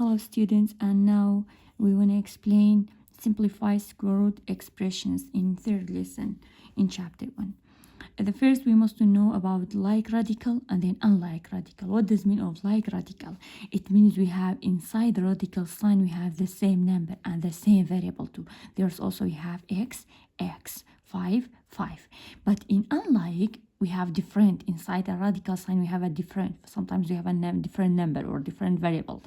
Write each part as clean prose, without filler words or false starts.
Hello students, and now we want to explain simplify square root expressions in third lesson in chapter 1. The first we must know about like radical and then unlike radical. What does mean of like radical? It means we have inside the radical sign we have the same number and the same variable too. There's also we have x, 5, 5. But in unlike we have different inside a radical sign we have a different, sometimes we have a different number or different variable,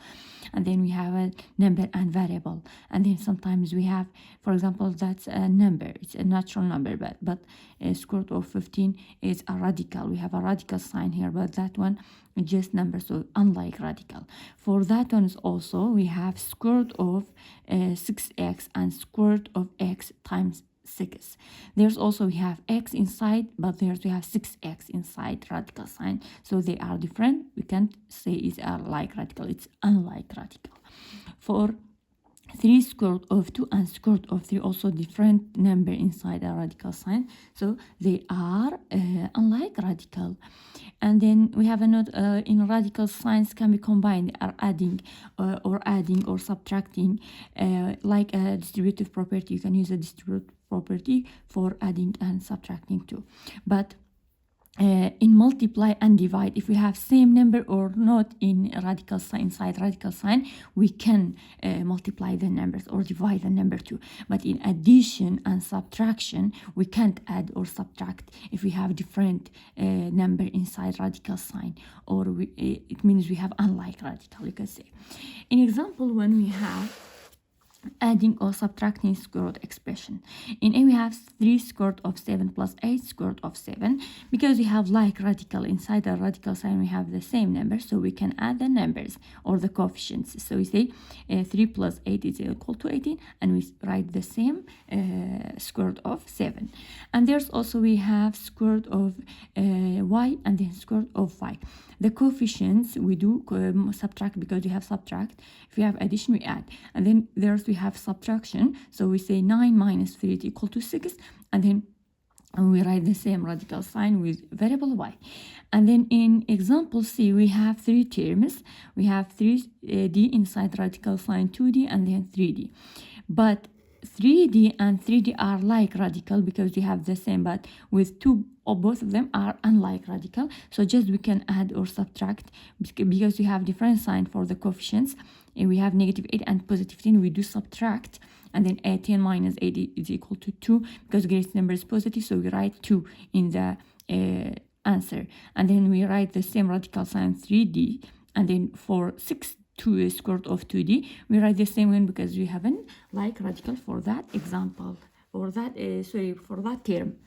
and then we have a number and variable, and then sometimes we have, for example, that's a number, it's a natural number, but square root of 15 is a radical, we have a radical sign here, but that one is just number, so unlike radical. For that one is also we have square root of 6x and square root of x times 6. There's also we have x inside, but there's we have 6x inside radical sign, so they are different. We can't say it's like radical, it's unlike radical. For 3 square root of 2 and square root of 3 also different number inside a radical sign, so they are unlike radical. And then we have a note in radical signs can be combined, they are adding or subtracting, like a distributive property. You can use a distributive property for adding and subtracting too. But in multiply and divide, if we have same number or not in radical sign, inside radical sign, we can multiply the numbers or divide the number too. But in addition and subtraction, we can't add or subtract if we have different number inside radical sign, or it means we have unlike radical, you can say. In example, when we have adding or subtracting square root expression. In A we have 3 square root of 7 plus 8 square root of 7. Because we have like radical inside the radical sign we have the same number, so we can add the numbers or the coefficients. So we say 3 plus 8 is equal to 18, and we write the same square root of 7. And there's also we have square root of y and then square root of 5. The coefficients we do subtract, because we have subtract. If we have addition we add, and then there's we have subtraction, so we say 9 minus 3 is equal to 6, and then we write the same radical sign with variable y. And then in example C we have 3 terms. We have 3d inside radical sign, 2d and then 3d, but 3d and 3d are like radical because they have the same, but with two or both of them are unlike radical, so just we can add or subtract because we have different sign for the coefficients. And we have negative 8 and positive 10, we do subtract, and then 10 minus 8 is equal to 2 because greatest number is positive, so we write 2 in the answer. And then we write the same radical sign 3d, and then for 6 to square root of 2d we write the same one because we haven't like radical for that example, or that for that term.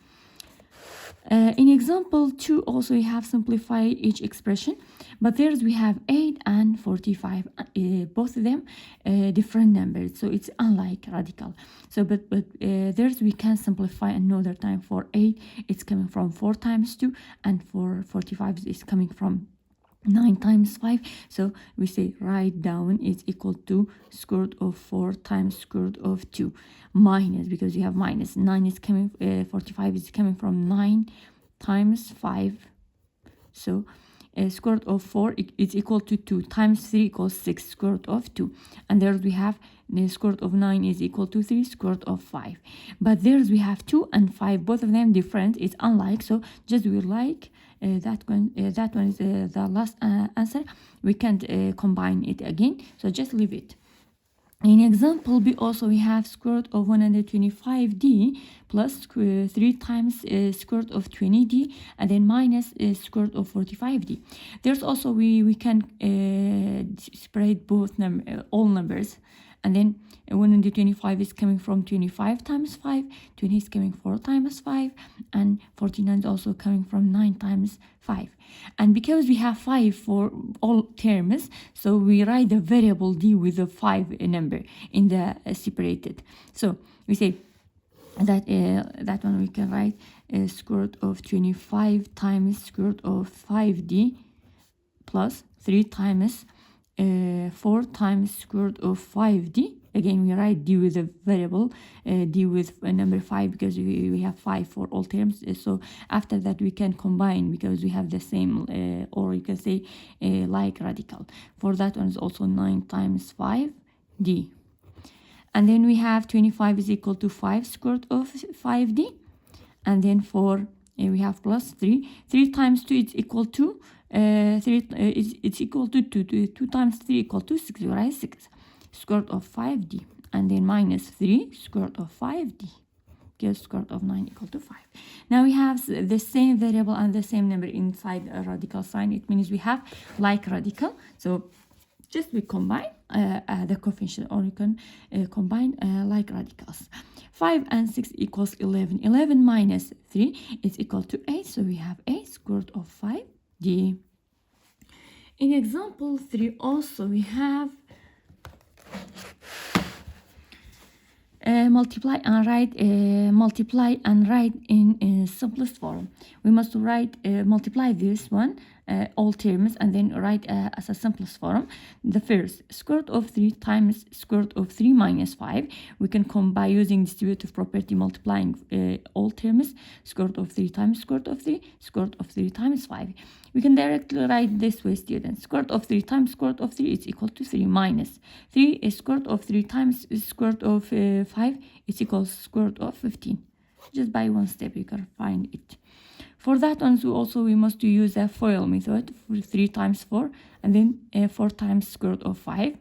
In example 2 also we have simplify each expression, but there's we have 8 and 45, both of them different numbers, so it's unlike radical. So but there's we can simplify another time. For 8 it's coming from 4 times 2, and for 45 it's coming from 9 times 5, so we say write down is equal to square root of 4 times square root of 2 minus, because we have minus 9 is coming, 45 is coming from 9 times 5, so square root of 4 is equal to 2 times 3 equals 6 square root of 2, and there we have the square root of 9 is equal to 3 square root of 5. But there's we have 2 and 5, both of them different, it's unlike, so just we like that one is the last answer. We can't combine it again, so just leave it. In example B also we have square root of 125d plus 3 times square root of 20d, and then minus square root of 45d. There's also we can separate both all numbers, and then 125 is coming from 25 times 5, 20 is coming 4 times 5, and 49 is also coming from 9 times 5. And because we have 5 for all terms, so we write the variable d with the 5 number in the separated. So we say that that one we can write square root of 25 times square root of 5d plus 3 times 4 times square root of 5d again we write d with a variable, d with a number 5 because we have 5 for all terms. So after that we can combine because we have the same, or you can say like radical. For that one is also 9 times 5 d. And then we have 25 is equal to 5 square root of 5d. And then for we have plus 3. 3 times 2 is equal to it's equal to 2. 2 times 3 equal to 6. We write 6 square root of 5d. And then minus 3 square root of 5d. Because square root of 9 equal to 5. Now we have the same variable and the same number inside a radical sign. It means we have like radical. So just we combine the coefficient, or you can combine like radicals. 5 and 6 equals 11. 11 minus 3 is equal to 8. So we have 8 square root of 5d. In example 3 also we have multiply and write in simplest form. We must write multiply this one all terms and then write as a simplest form. The first square root of 3 times square root of 3 minus 5. We can come by using distributive property, multiplying all terms. Square root of 3 times square root of 3, square root of 3 times 5. We can directly write this way, students. Square root of 3 times square root of 3 is equal to 3 minus 3 is square root of 3 times square root of 5 is equals square root of 15. Just by one step you can find it. For that one, we must use a FOIL method for 3 times 4, and then 4 times square root of 5,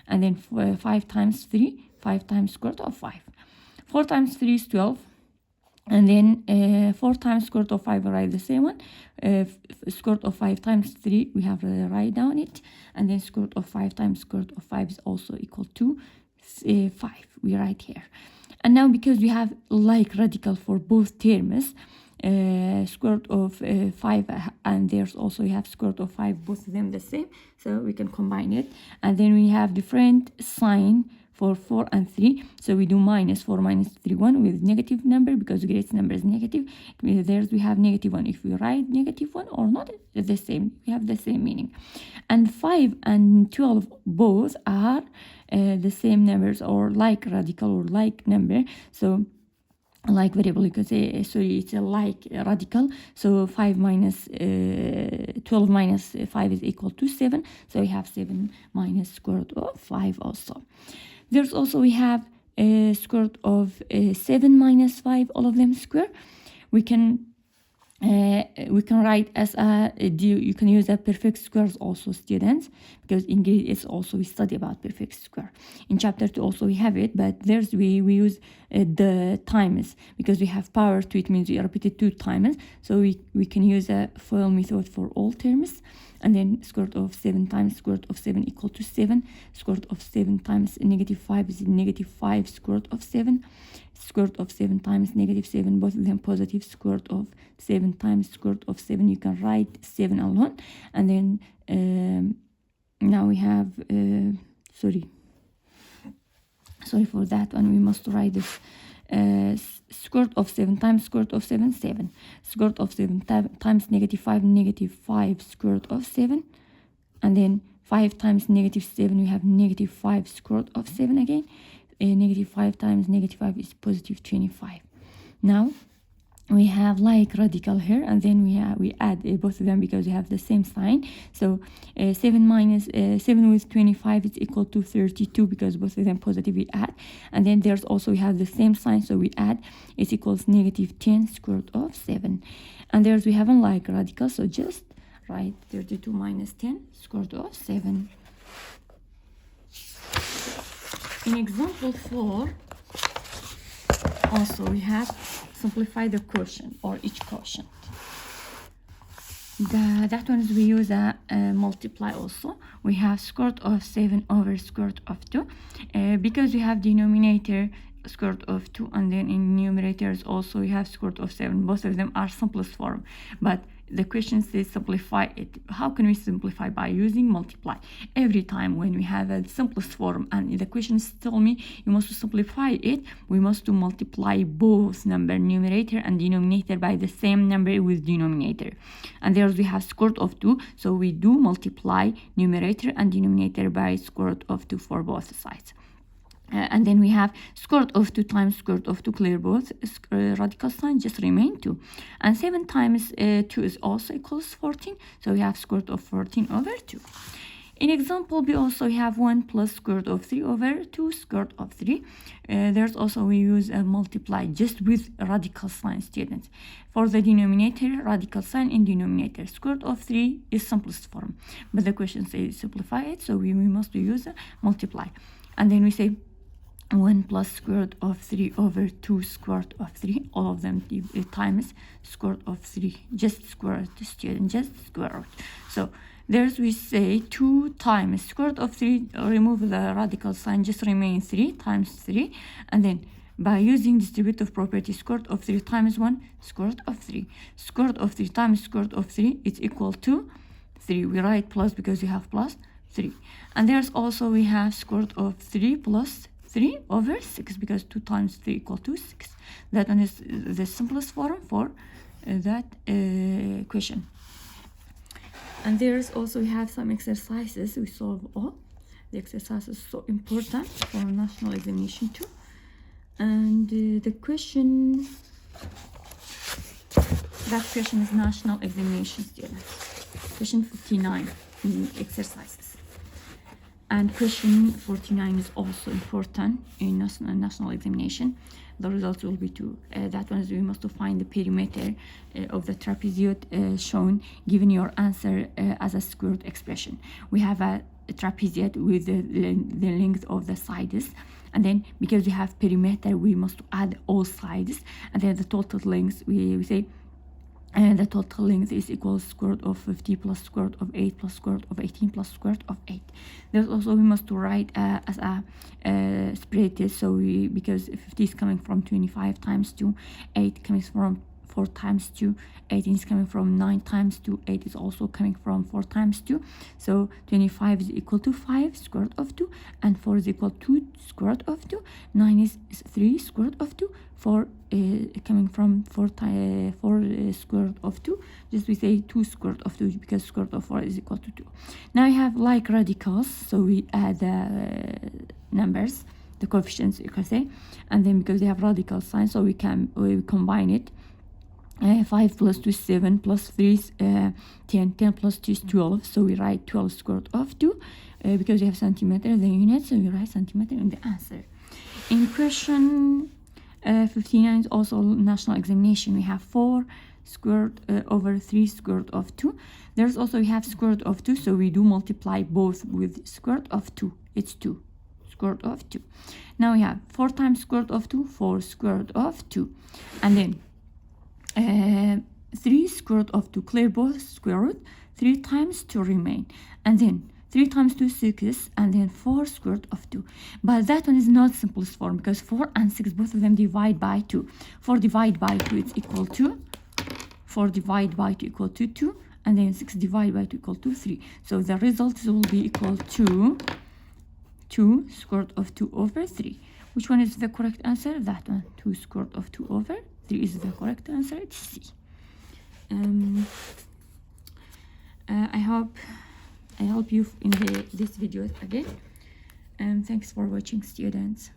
and then 5 times 3, 5 times square root of 5. 4 times 3 is 12, and then 4 times square root of 5, we write the same one. Square root of 5 times 3, we have to write down it, and then square root of 5 times square root of 5 is also equal to 5. We write here. And now because we have like radical for both terms, square root of 5 and there's also we have square root of 5, both of them the same, so we can combine it. And then we have different sign for 4 and 3, so we do minus 4 minus 3 1 with negative number because the greatest number is negative. There's we have negative 1. If we write negative 1 or not, it's the same, we have the same meaning. And 5 and 12 both are the same numbers, or like radical or like number. So like variable, you could say, sorry, it's a like radical. So 5 minus 12 minus 5 is equal to 7. So we have 7 minus square root of 5 also. There's also we have square root of 7 minus 5, all of them square. We can write as you can use a perfect squares also, students, because in grade it's also we study about perfect square. In chapter 2 also we have it, but there's we use the times because we have power to it, means we repeat it 2 times. So we can use a FOIL method for all terms. And then square root of 7 times square root of 7 equal to 7. Square root of 7 times negative 5 is negative 5 square root of 7. Square root of 7 times negative 7, both of them positive. Square root of 7 times square root of 7, you can write 7 alone. And then now we have sorry for that one, we must write this square root of 7 times square root of 7, 7. Square root of 7 times negative 5, negative 5 square root of 7. And then 5 times negative 7, we have negative 5 square root of 7 again. Negative 5 times negative 5 is positive 25. Now we have like radical here, and then we add both of them because we have the same sign. So 7 minus 7 with 25 is equal to 32 because both of them positive, we add. And then there's also we have the same sign, so we add, is equals negative 10 square root of 7. And there's we have a like radical, so just write 32 minus 10 square root of 7. In example 4 also we have simplify the quotient, or each quotient. That one is we use a multiply also. We have square root of 7 over square root of 2 because we have denominator square root of 2, and then in numerators also we have square root of 7. Both of them are simplest form, but the question says simplify it. How can we simplify? By using multiply. Every time when we have a simplest form and the questions tell me you must simplify it, we must multiply both number, numerator and denominator, by the same number with denominator. And there we have square root of 2, so we do multiply numerator and denominator by square root of 2 for both sides. And then we have square root of 2 times square root of 2, clear both radical signs, just remain 2. And 7 times 2 is also equals 14, so we have square root of 14 over 2. In example B also we have 1 plus square root of 3 over 2 square root of 3. There's also we use a multiply just with radical sign, students. For the denominator, radical sign in denominator. Square root of 3 is simplest form, but the question says simplify it, so we must use a multiply. And then we say 1 plus square root of 3 over 2 square root of 3, all of them times square root of 3, just square root, student, just square root. So there's we say 2 times square root of 3, remove the radical sign, just remain 3 times 3, and then by using distributive property, square root of 3 times 1, square root of 3. Square root of 3 times square root of 3 is equal to 3. We write plus because we have plus 3. And there's also we have square root of 3 plus 3 over 6, because 2 times 3 equal to 6. That one is the simplest form for that question. And there's also we have some exercises we solve all. The exercises are so important for national examination too. And the question, that question is national examination students. Question 59 in exercises. And question 49 is also important in national examination. The results will be two. That one is we must find the perimeter of the trapezoid shown given your answer as a square root expression. We have a trapezoid with the length of the sides, and then because we have perimeter we must add all sides, and then the total length we say the total length is equal to square root of 50 plus square root of 8 plus square root of 18 plus square root of 8. There's also we must write as a spread test, so because 50 is coming from 25 times 2, 8 coming from 4 times 2, 18 is coming from 9 times 2, 8 is also coming from 4 times 2. So 25 is equal to 5 square root of 2, and 4 is equal to square root of 2. 9 is 3 square root of 2. 4 coming from 4 square root of 2. Just we say 2 square root of 2 because square root of 4 is equal to 2. Now I have like radicals, so we add the numbers, the coefficients you can say, and then because they have radical sign, so we combine it. 5 plus 2 is 7, plus 3 is 10, 10 plus 2 is 12, so we write 12 square root of 2 because we have centimeter the unit, so we write centimeter in the answer. In question 59 is also national examination. We have 4 square root over 3 square root of 2. There's also we have square root of 2, so we do multiply both with square root of 2. It's 2 square root of 2. Now we have 4 times square root of 2, 4 square root of 2, and then 3 square root of 2, clear both square root, 3 times 2 remain, and then 3 times 2 is 6, and then 4 square root of 2. But that one is not simplest form because 4 and 6 both of them divide by 2. 4 divided by 2 is equal to 4 divided by 2 equal to 2, and then 6 divided by 2 equal to 3. So the result will be equal to 2 square root of 2 over 3. Which one is the correct answer? That one. 2 square root of 2 over 3 is the correct answer. It's C. I hope I help you in this video again, and thanks for watching, students.